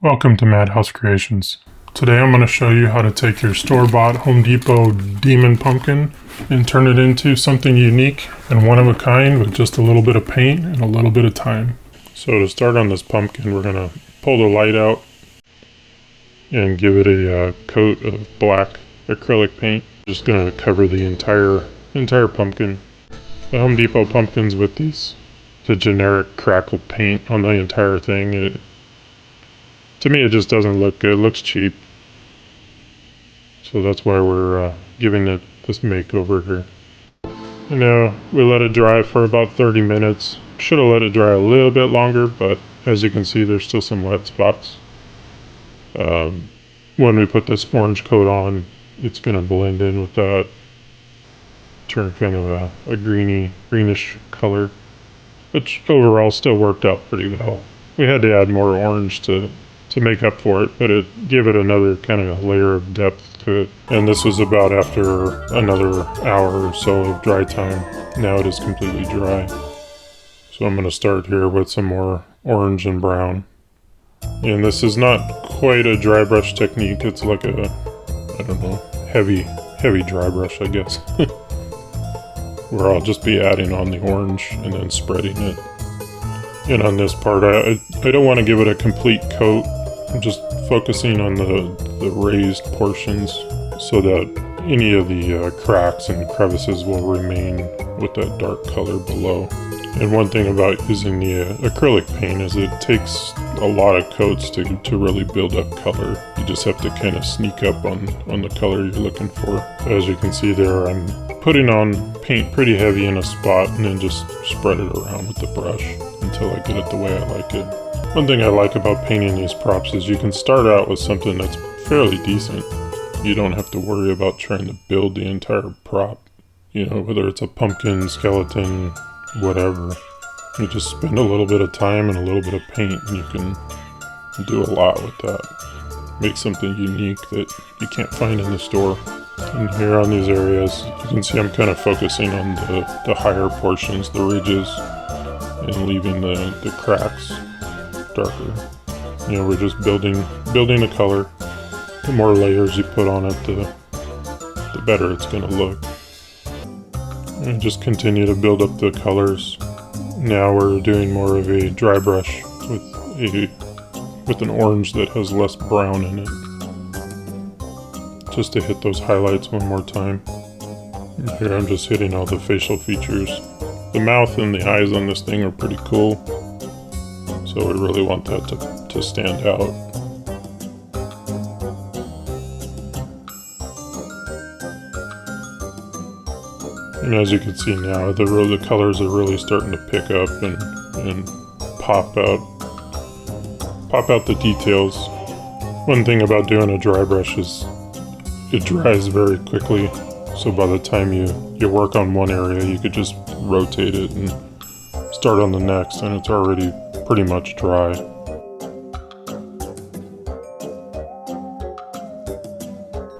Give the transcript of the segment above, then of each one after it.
Welcome to MadHouse-Creations. Today I'm going to show you how to take your store-bought Home Depot Demon Pumpkin and turn it into something unique and one of a kind with just a little bit of paint and a little bit of time. So to start on this pumpkin, we're going to pull the light out and give it a coat of black acrylic paint. Just going to cover the entire pumpkin. The Home Depot pumpkins with the generic crackle paint on the entire thing. To me, it just doesn't look good. It looks cheap. So that's why we're giving it this makeover here. And now we let it dry for about 30 minutes. Should have let it dry a little bit longer, but as you can see, there's still some wet spots. When we put this orange coat on, it's going to blend in with that. Turn kind of a greenish color, which overall still worked out pretty well. We had to add more orange to make up for it, but it gave it another kind of layer of depth to it. And this was about after another hour or so of dry time. Now it is completely dry. So I'm going to start here with some more orange and brown. And this is not quite a dry brush technique. It's like a, I don't know, heavy dry brush, I guess. Where I'll just be adding on the orange and then spreading it. And on this part, I don't want to give it a complete coat. I'm just focusing on the raised portions so that any of the cracks and crevices will remain with that dark color below. And one thing about using the acrylic paint is it takes a lot of coats to really build up color. You just have to kind of sneak up on the color you're looking for. As you can see there, I'm putting on paint pretty heavy in a spot and then just spread it around with the brush until I get it the way I like it. One thing I like about painting these props is you can start out with something that's fairly decent. You don't have to worry about trying to build the entire prop. You know, whether it's a pumpkin, skeleton, whatever. You just spend a little bit of time and a little bit of paint and you can do a lot with that. Make something unique that you can't find in the store. And here on these areas, you can see I'm kind of focusing on the higher portions, the ridges, and leaving the cracks darker. You know, we're just building the color. The more layers you put on it, the better it's going to look. And just continue to build up the colors. Now we're doing more of a dry brush with an orange that has less brown in it. Just to hit those highlights one more time. And here I'm just hitting all the facial features. The mouth and the eyes on this thing are pretty cool. So we really want that to stand out. And as you can see now, the colors are really starting to pick up and pop out the details. One thing about doing a dry brush is it dries very quickly. So by the time you work on one area, you could just rotate it and start on the next, and it's already pretty much dry.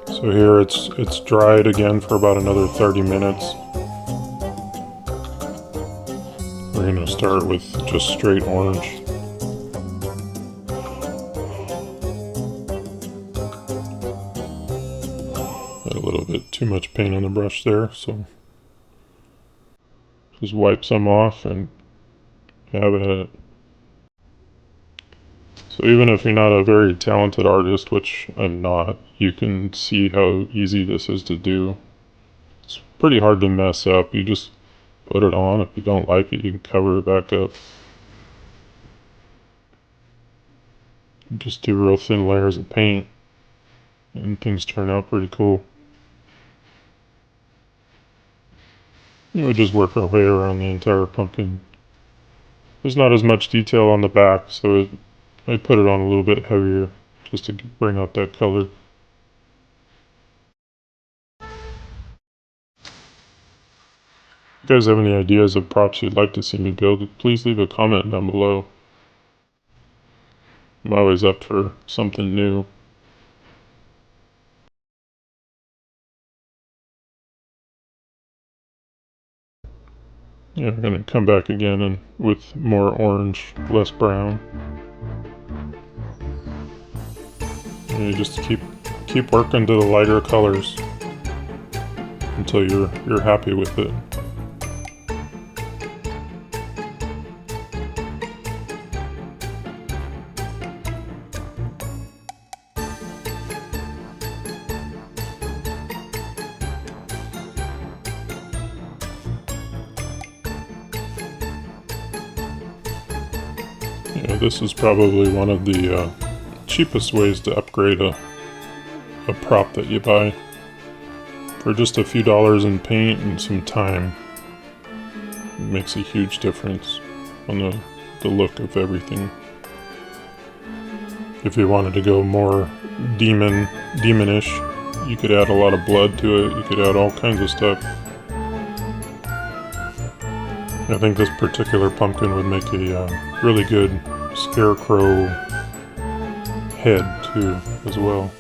So here it's dried again for about another 30 minutes. We're going to start with just straight orange. Had a little bit too much paint on the brush there, so just wipe some off and have at it. So even if you're not a very talented artist, which I'm not, you can see how easy this is to do. It's pretty hard to mess up. You just put it on. If you don't like it, you can cover it back up. Just do real thin layers of paint and things turn out pretty cool. We'll just work our way around the entire pumpkin. There's not as much detail on the back, so I put it on a little bit heavier just to bring out that color. If you guys have any ideas of props you'd like to see me build, please leave a comment down below. I'm always up for something new. Yeah, we're going to come back again and with more orange, less brown. And you just keep working to the lighter colors until you're happy with it. Yeah, this is probably one of the cheapest ways to upgrade a prop that you buy. For just a few dollars in paint and some time, it makes a huge difference on the look of everything. If you wanted to go more demonish, you could add a lot of blood to it. You could add all kinds of stuff. I think this particular pumpkin would make a really good scarecrow head too, as well.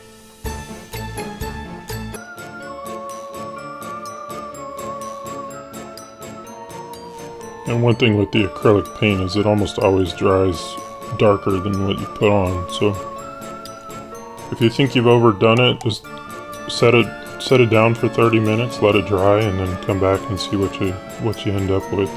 And one thing with the acrylic paint is it almost always dries darker than what you put on. So if you think you've overdone it, just set it down for 30 minutes, let it dry, and then come back and see what you end up with.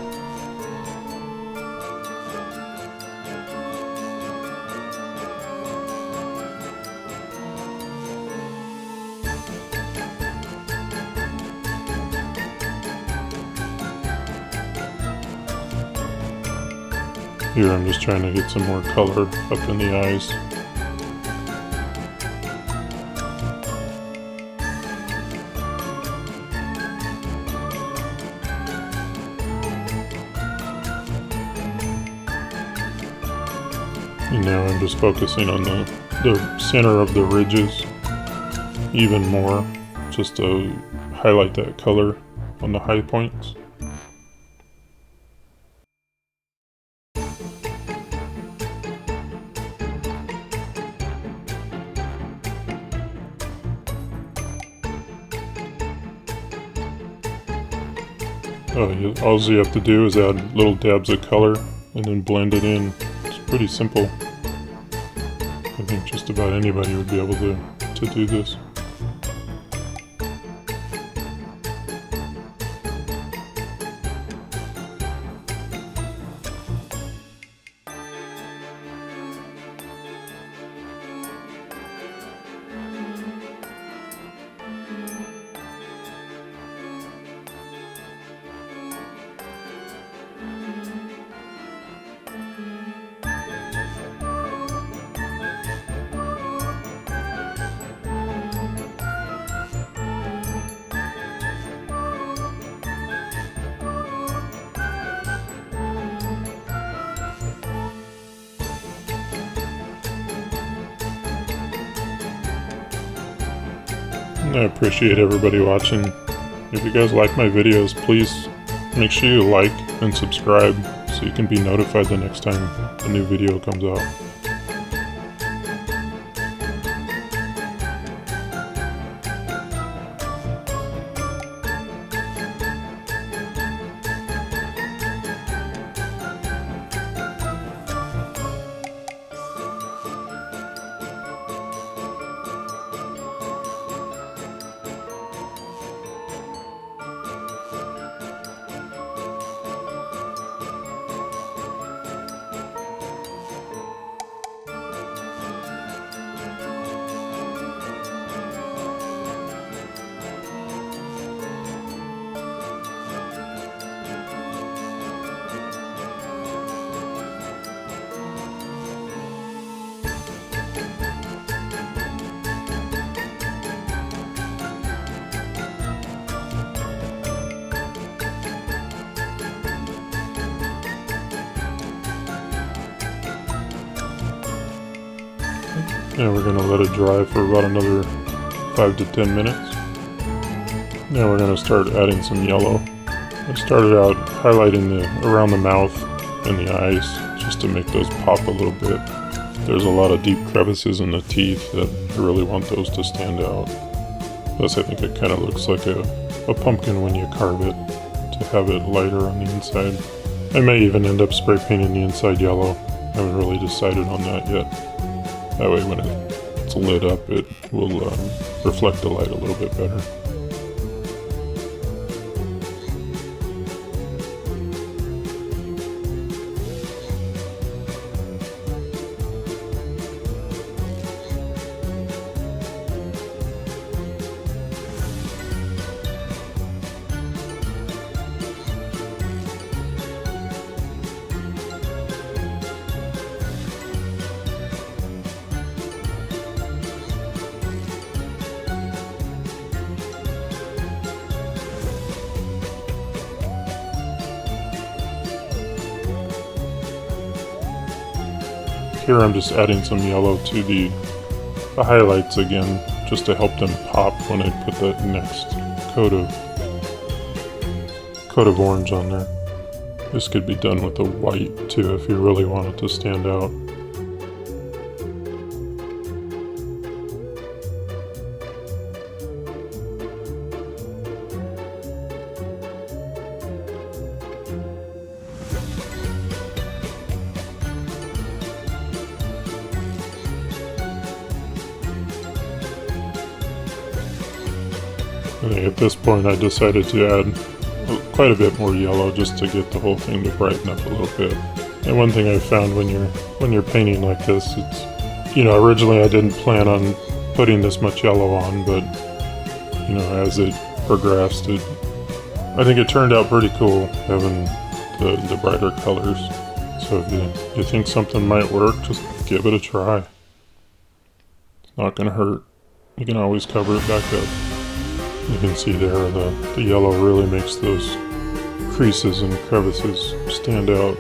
Here I'm just trying to get some more color up in the eyes. And now I'm just focusing on the center of the ridges even more, just to highlight that color on the high points. All you have to do is add little dabs of color and then blend it in. It's pretty simple. I think just about anybody would be able to do this. I appreciate everybody watching. If you guys like my videos, please make sure you like and subscribe so you can be notified the next time a new video comes out. And we're going to let it dry for about another 5 to 10 minutes. Now we're going to start adding some yellow. I started out highlighting around the mouth and the eyes just to make those pop a little bit. There's a lot of deep crevices in the teeth that I really want those to stand out. Plus I think it kind of looks like a pumpkin when you carve it, to have it lighter on the inside. I may even end up spray painting the inside yellow. I haven't really decided on that yet. That way when it it's lit up, it will reflect the light a little bit better. Here I'm just adding some yellow to the highlights again, just to help them pop when I put the next coat of orange on there. This could be done with the white too if you really want it to stand out. And at this point I decided to add quite a bit more yellow just to get the whole thing to brighten up a little bit. And one thing I found when you're painting like this, it's, you know, originally I didn't plan on putting this much yellow on, but you know, as it progressed, I think it turned out pretty cool having the brighter colors. So if you think something might work, just give it a try. It's not gonna hurt. You can always cover it back up. You can see there the yellow really makes those creases and crevices stand out.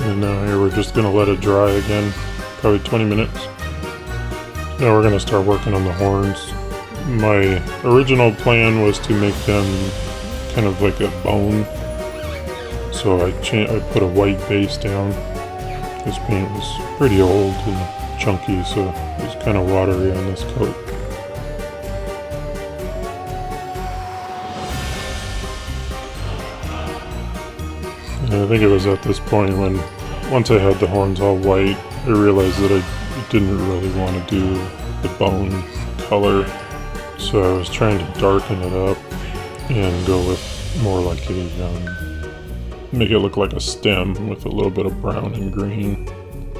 And now here we're just going to let it dry again, probably 20 minutes. Now we're going to start working on the horns. My original plan was to make them kind of like a bone, so I put a white base down. This paint was pretty old and chunky, so it was kind of watery on this coat. And I think it was at this point when, once I had the horns all white, I realized that I didn't really want to do the bone color. So I was trying to darken it up and go with more like make it look like a stem with a little bit of brown and green.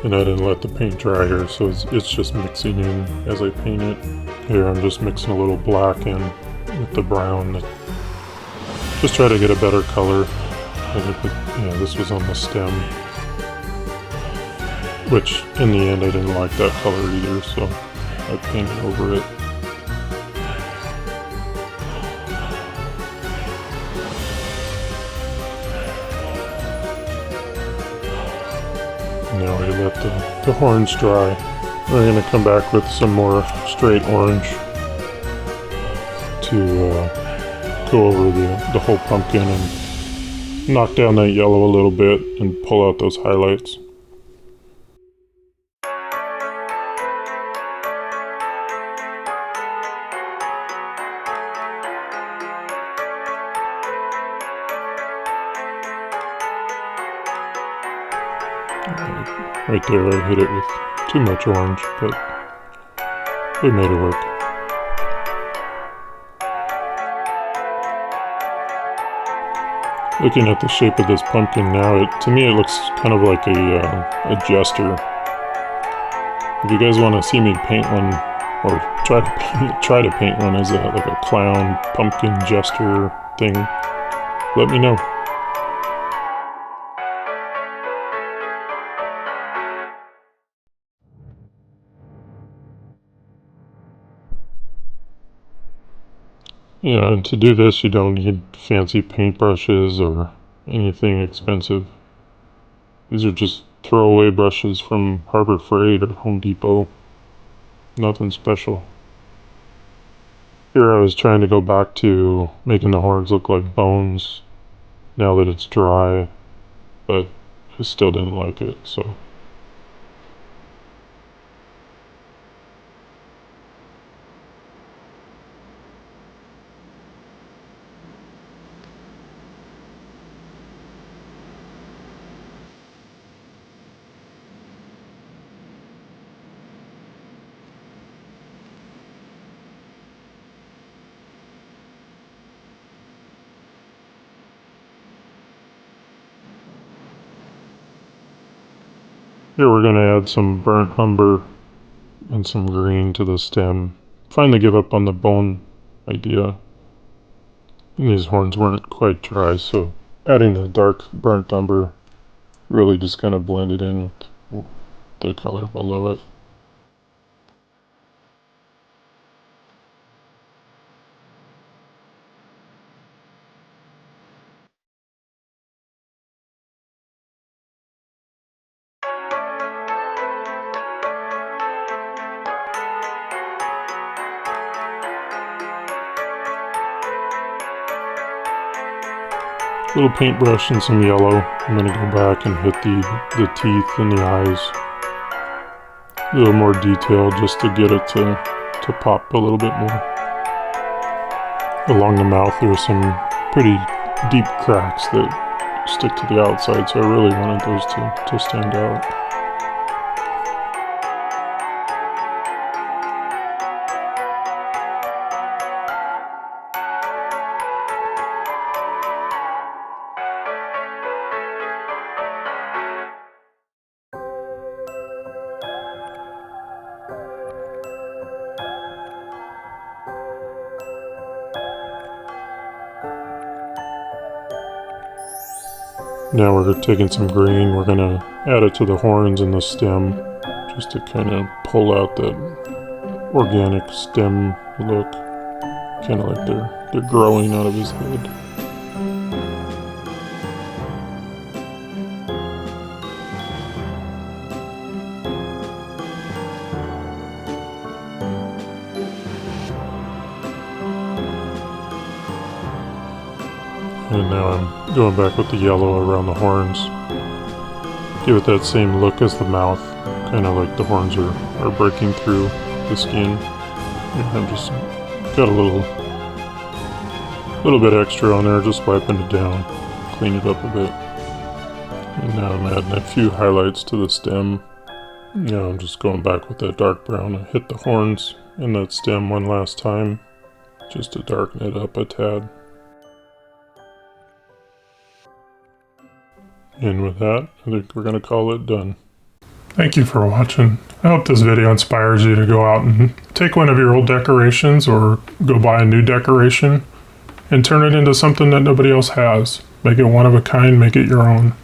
And I didn't let the paint dry here, so it's just mixing in as I paint it. Here I'm just mixing a little black in with the brown. Just try to get a better color. I think this was on the stem, which in the end I didn't like that color either, so I painted over it. Now we let the horns dry. We're going to come back with some more straight orange to go over the whole pumpkin and knock down that yellow a little bit and pull out those highlights. Right there I hit it with too much orange, but we made it work. Looking at the shape of this pumpkin now, to me it looks kind of like a jester. If you guys want to see me paint one, or try to paint one as like a clown pumpkin jester thing, let me know. Yeah, and to do this you don't need fancy paintbrushes or anything expensive. These are just throwaway brushes from Harbor Freight or Home Depot. Nothing special. Here I was trying to go back to making the horns look like bones now that it's dry, but I still didn't like it, so. Here we're going to add some burnt umber and some green to the stem. Finally give up on the bone idea. And these horns weren't quite dry, so adding the dark burnt umber really just kind of blended in with the color below it. Little paintbrush and some yellow. I'm going to go back and hit the teeth and the eyes. A little more detail just to get it to pop a little bit more. Along the mouth there's some pretty deep cracks that stick to the outside, so I really wanted those to stand out. Now we're taking some green, we're going to add it to the horns and the stem, just to kind of pull out that organic stem look, kind of like they're growing out of his head. And now I'm going back with the yellow around the horns. Give it that same look as the mouth, kind of like the horns are breaking through the skin. And I've just got a little bit extra on there, just wiping it down, clean it up a bit. And now I'm adding a few highlights to the stem. Now I'm just going back with that dark brown. I hit the horns and that stem one last time, just to darken it up a tad. And with that, I think we're going to call it done. Thank you for watching. I hope this video inspires you to go out and take one of your old decorations or go buy a new decoration and turn it into something that nobody else has. Make it one of a kind, make it your own.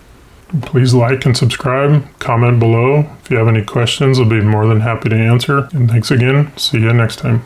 Please like and subscribe, comment below. If you have any questions, I'll be more than happy to answer. And thanks again. See you next time.